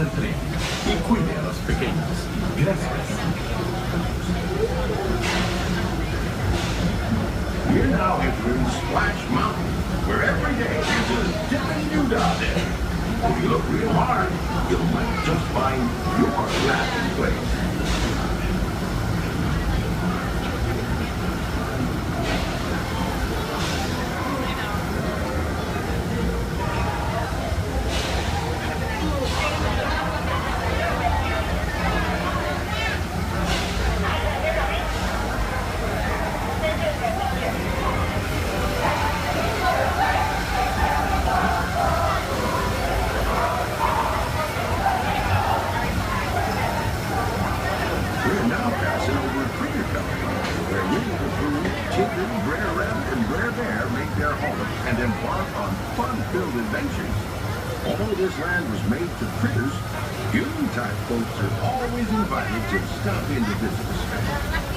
del tren y cuide a los pequeños. Gracias. You're now entering Splash Mountain, where every day is a dippity doo dah day. If you look real hard, you might just find your laughing place. We're now passing over Critter Country, where Winnie the Pooh, Chicken, Brer Rabbit, and Brer Bear make their home and embark on fun-filled adventures. Although this land was made for critters, human-type folks are always invited to stop in to visit us.